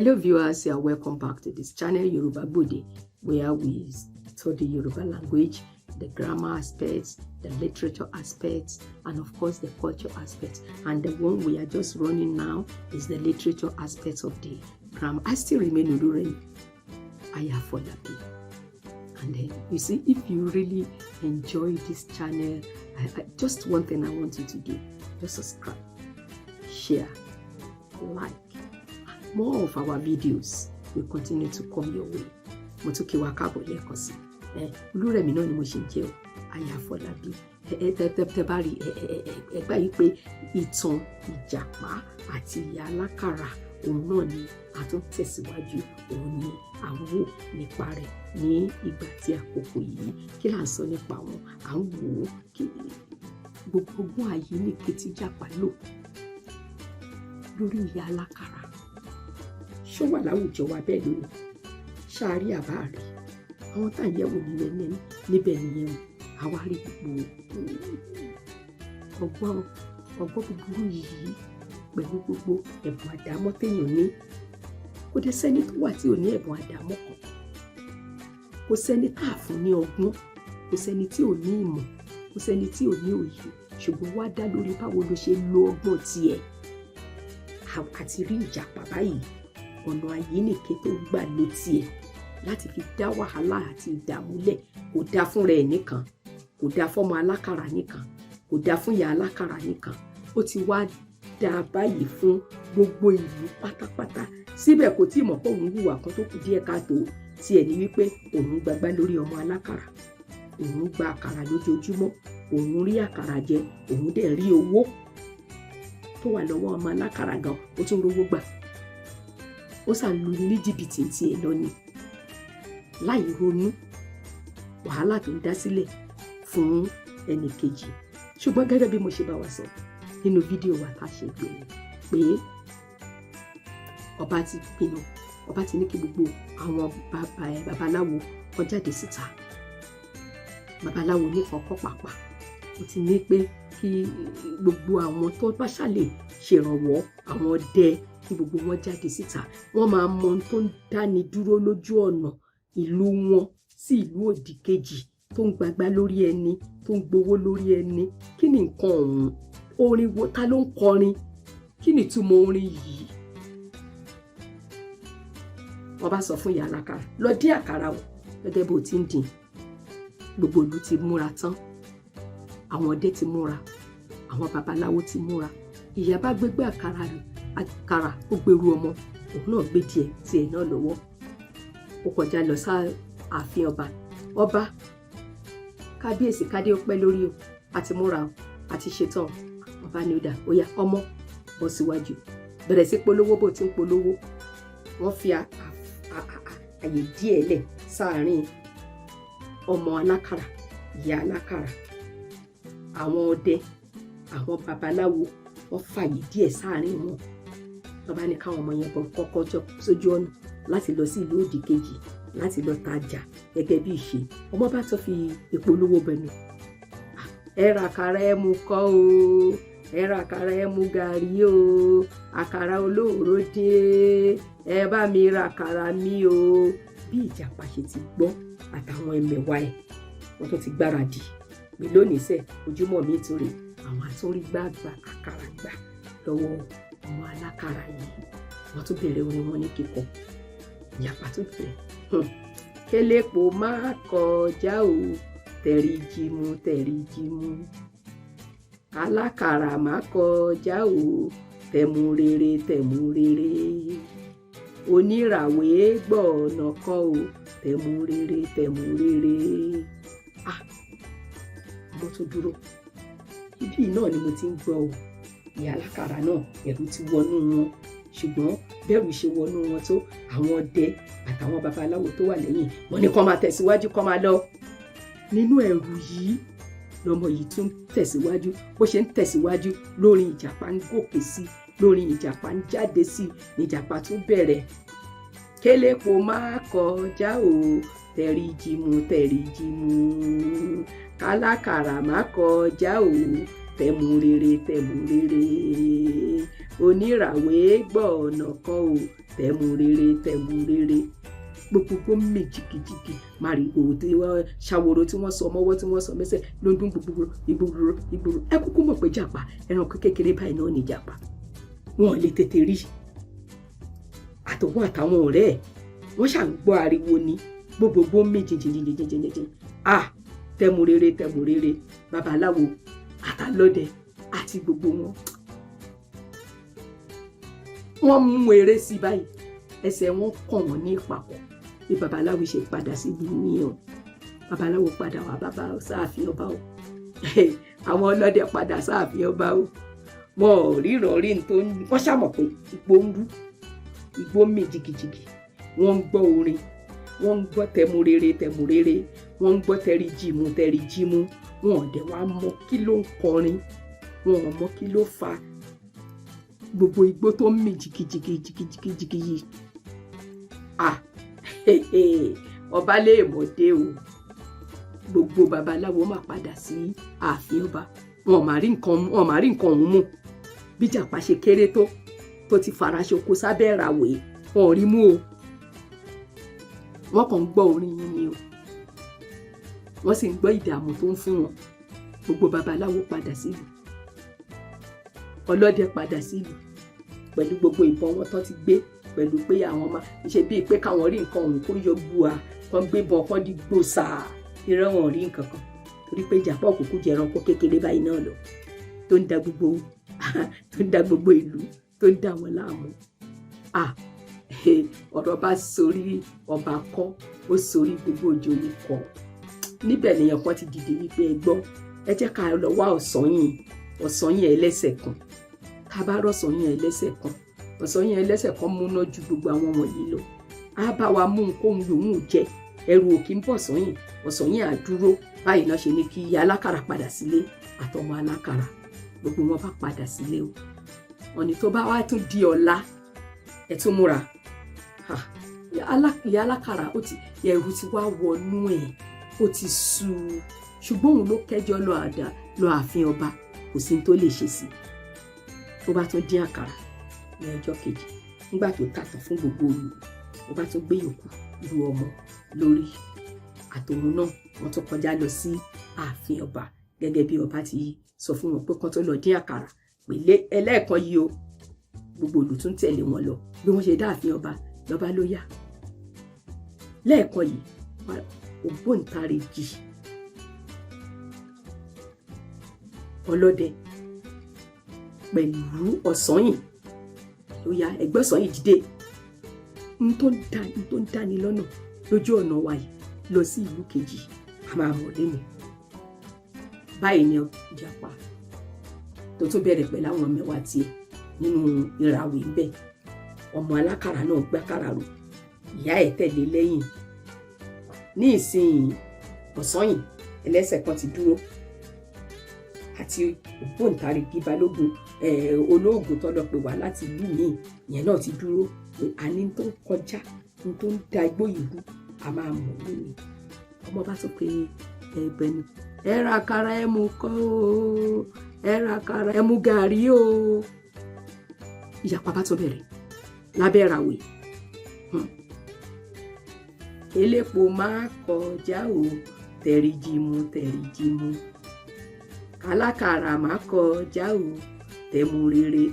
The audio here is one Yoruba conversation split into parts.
Hello viewers, you are welcome back to this channel Yoruba Gbode, where we study Yoruba language, the grammar aspects, the literature aspects, and of course the culture aspects. And the one we are just running now is the literature aspects of the grammar. I still remain Ati Iya Alakara. And then you see, if you really enjoy this channel, just one thing I want you to do, just subscribe, share, like. More of our videos will continue to come your way. Mo tún kí wa káàbọ̀ lẹ́ẹ̀kan sí. Olúrẹ̀mí náà ni mo ṣe ń jẹ́ o, Aya Afọlábí. Tẹ́ bá rí ẹgbà yìí pé ìtàn Ìjàpá àti Ìyá Alákàrà òun náà ni a tún tẹ̀síwájú, òun ni à ń wò nípa rẹ̀ ní ìgbà tí àkókò yìí. Kí là ń sọ nípa wọn? À ń wò ó kí gbogbo ọgbọ́n àyíníke tí Ìjàpá lò lórí Ìyá Alákàrà. Ṣó wà láwùjọ wa bẹ́ẹ̀ lónìí? Ṣáàrí àbá rí àwọn tá à ń yẹ̀wò níbẹ̀ nìyẹn o. Àwa rí gbogbo ọgbọ́n búburú yìí pẹ̀lú gbogbo ẹ̀bùn àdámọ́ téèyàn ní. Kò dé sẹ́ni tó wà tí ò ní ẹ̀bùn àdámọ́ kan. Kò sẹ́ni tá a fún ní ọgbọ́n, kò sẹ́ni tí ò ní ìmọ̀, kò sẹ́ni tí ò ní òye. Ṣùgbọ́n wá dá lórí báwo ló ṣe lo ọgbọ́n tiẹ̀. Àti rí Ìjàpá báyìí, ọ̀nà àyíníke tó gbà ló tiẹ̀ láti fi dá wàhálà àti ìdààmú lẹ̀. Kò dá fún rẹ̀ nìkan, kò dá fọ́mọ Alákàrà nìkan, kò dá fún Ìyá Alákàrà nìkan. Ó ti wá dá báyìí fún gbogbo ìlú pátápátá. Síbẹ̀ kò tí ì mọ̀ pé òun hùwà kan tó kù díẹ̀ káàtó tiẹ̀ ní wípé òun gbagbá lórí ọmọ Alákàrà. Òun gba àkàrà lójoojúmọ́, òun rí àkàrà jẹ, òun dẹ̀ rí owó tó wà lọ́wọ́ ọmọ Alákàrà gan, ó tún rówó gbà. Ó sàn lu ní jìbìtì tiẹ̀ lọ ni, láì ronú wàhálà tó ń dá sílẹ̀ fún ẹnì kejì. Ṣùgbọ́n gẹ́gẹ́ bí mo ṣe bá wa sọ nínú fídíò wa tá a ṣe gbẹ̀yìn pé ọba ti pinnu, ọba ti ní kí gbogbo àwọn babaláwo kó jáde síta. Babaláwo nìkan kọ́ pàpà, ó ti ní pé kí gbogbo àwọn tó bá ṣàlè ṣèrànwọ́, àwọn ọdẹ, kí gbogbo wọn jáde síta. Wọ́n máa mọ ohun tó ń dáni dúró lójú ọ̀nà ìlú wọn sí ìlú òdì kejì, tó ń gbagbá lórí ẹni, tó ń gbowó lórí ẹni. Kí ni nǹkan ọ̀hún? Orin wo? Ta ló ń kọrin? Kí ni ìtumọ̀ orin yìí? Wọ́n bá sọ fún Ìyá Alákàrà, lọ dín àkàrà o, gẹ́gẹ́ bó ti ń dín. Gbogbo ìlú ti múra tán, àwọn ọdẹ ti múra, àwọn babaláwo ti múra. Ìyá bá gbégbé àkàrà rẹ̀, àkàrà ó gbèrú ọmọ, òun náà gbé tiẹ̀ náà lọ́wọ́. Ó kọjá lọ sáàfin ọba. Ọba, kábíyèsí kádé ó pẹ́ lórí o, àti múra o, àti ṣetán. Ọba ní ó dà, ó yá ọmọ bọ́ síwájú, bẹ̀rẹ̀ sí polówó bó ti ń polówó. Wọ́n fi àyè díẹ̀ lẹ̀ sáàárín ọmọ Alákàrà, Ìyá Alákàrà, àwọn ọdẹ, àwọn babaláwo. Wọ́n fàyè díẹ̀ sáàárín wọn. Ọba ní káwọn ọmọ yẹn kọ́kọ́ jọ sójú ọ̀nà láti lọ sí ìlú òdì kejì láti lọ tajà gẹ́gẹ́ bí ìṣe. Ọmọ bá tó fi ìpolówó bẹnu. Ẹ ra àkàrà ẹ mu kọ́ o, ẹ ra àkàrà ẹ mu gàrí o, àkàrà olóòró dé, ẹ bá mi ra àkàrà mi o. Bí Ìjàpá ṣe ti gbọ́ àtàwọn ẹmẹ̀wà ẹ̀, wọ́n tó ti gbáradì pé lónìí sẹ́ ojúmọ́ mi tún rè. Àwọn àtúnrí gbàgbà àkàrà gbà lọ́wọ́ ọmọ Alákàrà yìí. Wọ́n tún bẹ̀rẹ̀ orin wọn ní kíkọ. Ìjàpá tún bẹ̀rẹ̀, kélépo máa kọjá o, tẹ̀rí jímú tẹ̀rí jímú. Alákàrà máa kọjá o, tẹ̀mú rere tẹ̀mú rere. Oníràwé gbọ̀nà kan o, tẹ̀mú rere tẹ̀mú rere. Mo tún dúró. Ibi náà ni mo ti ń gbọ́ o. Ìyá Alákàrà náà ẹ̀rù ti wọnú wọn. Ṣùgbọ́n bẹ́rù ṣe wọnú wọn tó, àwọn ọdẹ àtàwọn babaláwo tó wà lẹ́yìn wọ́n ní kó máa tẹ̀síwájú, kó máa lọ. Nínú ẹ̀rù yìí lọmọ yìí tún tẹ̀síwájú. Bó ṣe ń tẹ̀síwájú, lórin Ìjàpá ń gòkè sí, lórin Ìjàpá ń jáde sí. Ìjàpá tún bẹ̀rẹ̀, kélépo máa kọjá o, tẹ̀rí jímú tẹ̀rí jímú. Kálákàrà máa kọjá o, tẹ̀mú rere tẹ̀mú rere. Oníràwé gbọ̀nà kan o, tẹ̀mú rere gbogbo mi jìgìjìgì màrìwò tí wọ́n ṣàwòrò tí wọ́n sọ mọ́wọ́ tí wọ́n sọ mẹ́sẹ̀ ló ń dún gbogbo ẹ kúkú mọ̀ pé jàpá ẹranko kékeré báyìí náà ní jàpá wọn lè tètè rí àtòwọn àtàwọn ọ̀rẹ́ ẹ̀ wọ́n ṣàgbọ́ ariwo ni gbogbo mi jìnjìnjìnjìnjìnjìn tẹ̀mú rere babaláwo àtàlọ́dẹ àti gbogbo wọn mú eré sí báyìí ẹsẹ̀ wọn kàn wọ́n ní ìpapọ̀ bí babaláwo ṣe padà sí ibi nìyẹn o babaláwo padà wá bàbá sáàfin ọba o àwọn ọlọ́dẹ padà sáàfin ọba o wọn ò ríran rí ní tó ń wọ́n ṣàmọ̀ pé igbó ń rú igbó mì jìgìjìgì wọ́n ń gbọ́ orin wọ́n ń gbọ́ tẹ̀mú rere wọ́n ń gbọ́ tẹ̀ríjìmú wọn ò dẹ̀ wá mọ̀ kí ló ń kọrin wọn ò mọ̀ kí ló fa gbogbo igbó tó ń mì jìgìjìgì yìí ọba lè mọ̀ dé o gbogbo babaláwo máa padà sí ààfin ọba wọn ò má rí nǹkan ọ̀hún mú bí jàpá ṣe kéré tó ti faraṣoko sábẹ́ ìràwọ̀ wọn ò rí mú o wọ́n kàn ń gbọ́ orin yìí ni o wọ́n sì ń gbọ́ ìdààmú tó ń fún wọn gbogbo babaláwo padà sílùú ọlọ́dẹ padà sílùú pẹ̀lú gbogbo ìbọn wọn tó ti gbé pẹ̀lú pé àwọn máa ṣe bíi pé káwọn rí nǹkan ọ̀hún kó yọ gbua kan gbébọn kan di gbòòsà irọ́ wọn rí nǹkan kan torí pé ìjàpá òkùnkùn jẹ ẹranko kékeré báyìí náà lọ tó ń da gbogbo ìlú tó ń dà wọ́n láàmú ọ̀rọ̀ bá sorí ọba kọ́ ó sorí gbogbo òjòyè kọ́ níbẹ̀ lèèyàn kan ti dìde wípé ẹ gbọ́ ẹ jẹ́ ká lọ wá ọ̀sányìn ẹlẹ́sẹ̀ kan tá a bá rọ̀sányìn ẹlẹ́sẹ̀ kan ọ̀sányìn ẹlẹ́sẹ̀ kan múná ju gbogbo àwọn wọ̀nyí lọ á bá wa mú nǹkan yòówù jẹ ẹrù òkè ń bọ̀ ọ̀sányìn àdúró báyìí náà ṣe ní kí alákàrà padà sílé àtọmọ alákàrà gbogbo wọn bá padà sílé o ọ̀nì tó bá wá tún di ọ̀la ẹ̀ tún múra ìyá alákàrà ẹrù ti wá wọnú ẹ̀ ó ti sú ṣùgbọ́n òun ló kẹ́jọ́ lọ ààfin ọba kò sí ní tó lè ṣe sí ó bá tún dín àkàrà ní ọjọ́ kejì nígbà tó tàtàn fún gbogbo olù ó bá tún gbé yòókù lu ọmọ lórí àtòun náà wọ́n tún kọjá lọ sí ààfin ọba gẹ́gẹ́ bí ọba ti sọ fún wọn pé kán tó lọ dín àkàrà pèlé ẹlẹ́ẹ̀kan yìí o gbogbo olù tún tẹ̀lé wọn lọ bí wọ́n ṣe dá ààfin ọba lọ́ba ló yá lẹ́ẹ̀kan yìí ògbóǹtarìgì ọlọ́dẹ pẹ̀lú ọ̀sányìn ló yá ẹgbẹ́ ọ̀sányìn dìde n tó ń dáni lọ́nà lójú ọ̀nà wa yìí lọ sí ìlú kejì a máa mọ̀ lẹ́nu báyìí ni ìjàpá tó tún bẹ̀rẹ̀ pẹ̀lú àwọn mẹ́wàá tiẹ̀ nínú ìràwé ń bẹ̀ ọmọ alákàrà náà gbàkàrà rò ìyá ẹ̀ tẹ̀lé lẹ́yìn ní ìsìn ọ̀sányìn ẹlẹ́sẹ̀ kan ti dúró àti ògbóǹtarìgì balógun olóògùn tó lọ pè wá láti ìlú míì yẹn náà ti dúró pé àní tó ń kọjá tó ń da igbó ìlú a máa mọ̀ lónìí ọmọ bá sọ pé ẹgbẹ́ni ẹ ra àkàrà ẹ mú kọ́ o ẹ ra àkàrà ẹ mú gàrí o ìjàpá bá tún bẹ̀rẹ̀ lábẹ́ ìràwé elépo máa kọjá o tẹ̀ríjìmú alákàrà máa kọjá o tẹ̀mú rere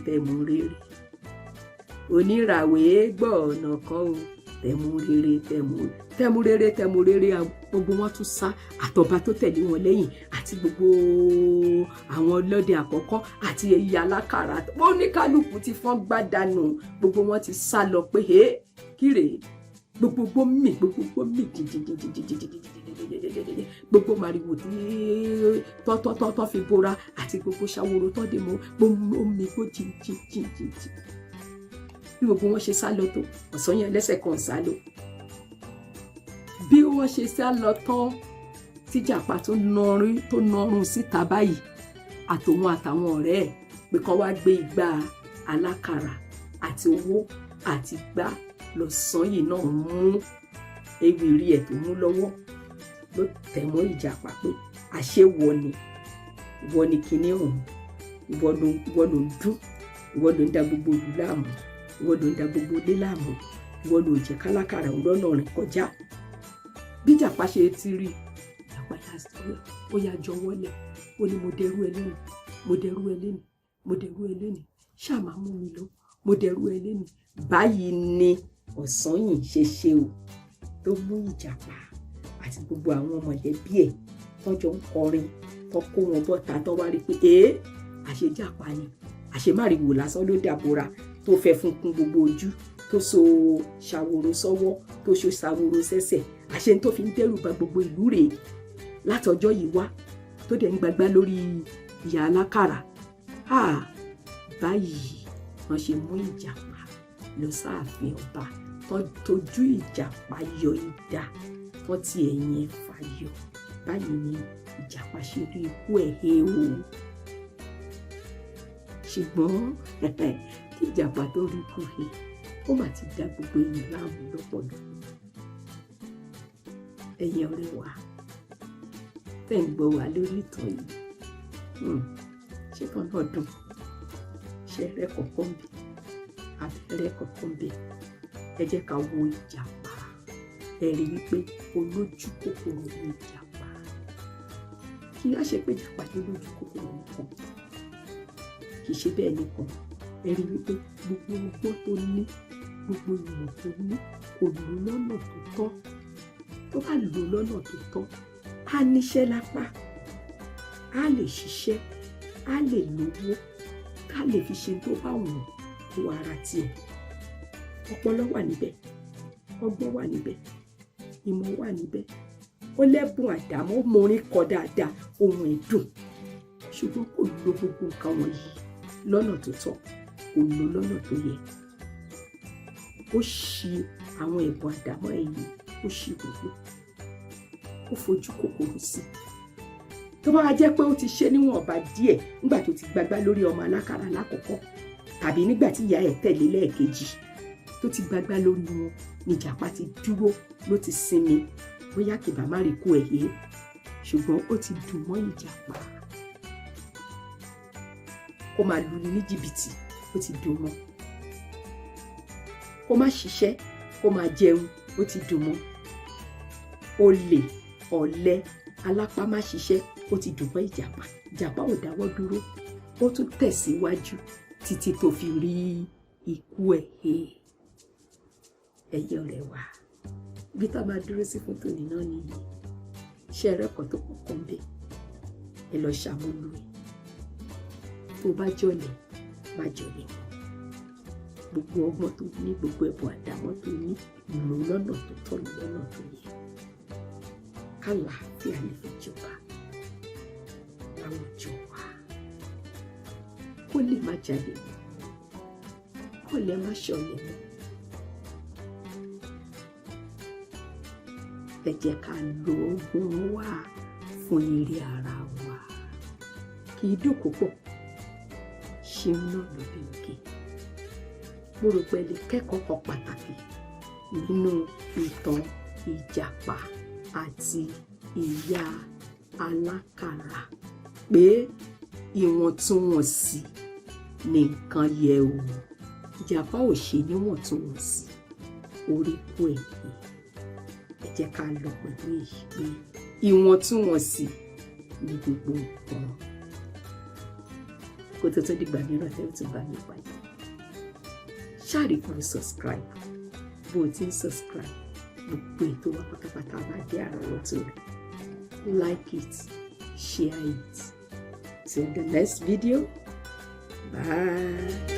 oníràwé gbọ́ ọ̀nà kan o tẹ̀mú rere gbogbo wọn tún sá àtọ̀bá tó tẹ̀lé wọn lẹ́yìn àti gbogbo àwọn ọlọ́dẹ àkọ́kọ́ àti ìyá alákàrà oníkálukú ti fọ́n gbádànù gbogbo wọn ti sá lọ pé kíre gbogbo mi gbogbo màrìwò tí tọ́ fi bora àti gbogbo ṣàwòrò tọ́ dé mọ́ gbogbo mi kó jìnjìn bí gbogbo wọn ṣe sá lọ tó ọ̀sányìn ẹlẹ́sẹ̀ kan sá lọ bí wọ́n ṣe sá lọ tán tíjàpá tó nọrùn síta báyìí àtòun àtàwọn ọ̀rẹ́ ẹ̀ pé kán wá gbé igbá alákàrà àti owó àti igbá lọ́sányìn náà mú ewìrì ẹ̀ tó mú lọ́wọ́ ló tẹ̀ mọ́ ìjàpá pé àṣé wọ ni kinní ọ̀hún ìwọ ló ń dún ìwọ ló ń da gbogbo ìlú láàmú ìwọ ló ń da gbogbo ilé láàmú, ìwọ ló jẹ́ kálákàrà ń rọ́nà rìn kọjá. Bí ìjàpá ṣe ti rí, ìjàpá ó yá jọ̀wọ́lẹ̀, ó ní mo dẹrú ẹ lẹ́nu, mo dẹrú ẹ lẹ́nu, mo dẹrú ẹ lẹ́nu, ṣáà máa mú mi lọ, mo dẹrú ẹ lẹ́nu. Báyìí ni Ọ̀sanyìn ṣe ṣe o, tó mú ìjàpá àti gbogbo àwọn mọ̀lẹ́bí ẹ̀ tọ́jọ́ ń kọrin, tó kó wọn bọ́ta, tó wá rí pé àṣejàpá ni, àṣemárìwò lásán ló dàbòrà, tó fẹ́ fún kún gbogbo ojú, tó so ṣàwòrò sọ́wọ́, tó so ṣàwòrò sẹ́sẹ̀, àṣẹ tó fi ń dẹ́rù ba gbogbo ìlú rèé látọjọ́ yìí wá, tó dẹ̀ ń gbagbá lórí ìyá alákàrà. Báyìí wọ́n ṣe mú ìjàpá lọ sáàfin ọba, tó tójú ìjàpá yọ idà, tó ti ẹ̀yìn ẹ̀ fàyọ. Báyìí ni ìjàpá ṣe rí ikú ẹ̀ he o. Ṣùgbọ́n kí ìjàpá tó rí ikú he, ó mà ti dá gbogbo èèyàn láàmú lọ́pọ̀lọpọ̀. Ẹ̀yin ọ̀rẹ́ wa tẹ́ ń gbọ́ wa lórí ìtàn yìí, ṣé kan náà dùn? Ṣé ẹ̀rẹ́ kọ̀ọ̀kan bẹ̀? Abẹ́rẹ́ kọ̀ọ̀kan bẹ̀? Ẹ jẹ́ ká wo ìjàpá. Ẹ rí wípé olójú kòkòrò ni ìjàpá. Kí á ṣe pé ìjàpá tó lójú kòkòrò nìkan, kì í ṣe bẹ́ẹ̀ nìkan. Ẹ rí wípé gbogbo ọgbọ́n tó ní, gbogbo ìmọ̀ tó ní, kò lò lọ́nà tó tọ́. Tó bá lò lọ́nà tó tọ́, á níṣẹ́ lápá, á lè ṣiṣẹ́, á lè lówó, á lè fi ṣe tó bá wùn fún ara tiẹ̀. Ọpọlọ wà níbẹ̀, ọgbọ́n wà níbẹ̀, ìmọ̀ wà níbẹ̀, ó lẹ́bùn àdámọ́, ó mọ orin kọ dáadáa, ohun ẹ̀dùn. Ṣùgbọ́n kò lo gbogbo nǹkan wọ̀nyí lọ́nà tó tọ́, kò lo lọ́nà tó yẹ. Ó ṣì àwọn ẹ̀bùn àdámọ́ ẹ̀yìn, ó ṣì gbogbo, ó fojú kòkòrò sí. Tó bá jẹ́ pé ó ti ṣe níwọ̀nba díẹ̀ nígbà tó ti gbagbá lórí ọmọ alákàrà lákọ̀ọ́kọ́, tàbí nígbà tí ìyá ẹ̀ tẹ̀lé lẹ́ẹ̀kejì tó ti gbagbá lórí wọn, ni ìjàpá ti dúró, ló ti sinmi, bóyá kì bá má rí kú ẹ̀ yé. Ṣùgbọ́n ó ti dùn mọ́ ìjàpá. Kó máa luni ní jìbìtì, ó ti dùn mọ́. Kó má ṣiṣẹ́, kó máa jẹun, ó ti dùn mọ́. Olè, ọ̀lẹ, alápá má ṣiṣẹ́, ó ti dùn mọ́ ìjàpá. Ìjàpá ò dáwọ́ dúró, ó tún tẹ̀síwájú títí tó fi rí ikú ẹ̀ he. Ẹ̀yin ọ̀rẹ́ wa, bí tá máa dúró sí fún tòní náà nìyí. Ṣé ẹ̀rẹ́kọ̀ tó kọ̀ọ̀kan ń bẹ̀? Ẹ lọ ṣàmúlò ẹ̀. Tó bá jọ̀lẹ̀, má jọ̀lẹ̀. Gbogbo ọgbọ́n tó ní, gbogbo ẹ̀bùn àdámọ́ tó ní, lò lọ́nà tó tọ́, lọ́nà tó yẹ. Kálàáfíà lè fi jọba láwùjọ wa. Kó lè má jalè mọ́, kó lè má ṣọ̀lẹ mọ́. Ẹ jẹ́ ká lo ọgbọ́n wa fún ire ara wa. Kì í dùn púpọ̀, ṣeun náà ló bí òkè. Mo rò pé ẹ lè kẹ́kọ̀ọ́ kan pàtàkì nínú ìtàn Ìjàpá àti Ìyá Alákàrà, pé ìwọ̀ntúnwọ̀nsì ni nǹkan yẹ o. Ìjàpá ò ṣe níwọ̀ntúnwọ̀nsì, orí kú ẹ̀ yìí. Ẹ jẹ́ ká lọ pẹ̀lú èyí pé ìwọ̀ntúnwọ̀nsì ní gbogbo nǹkan. Kó tó tó dìgbà mìíràn tẹ́ ò tún bá mi pàdé. Ṣáàrí kò subscribe. Bó o ti ń subscribe, gbogbo ètò wa pátápátá máa dé àrọ́wọ́tó rẹ̀. Like it, share it. Till the next video. Bye.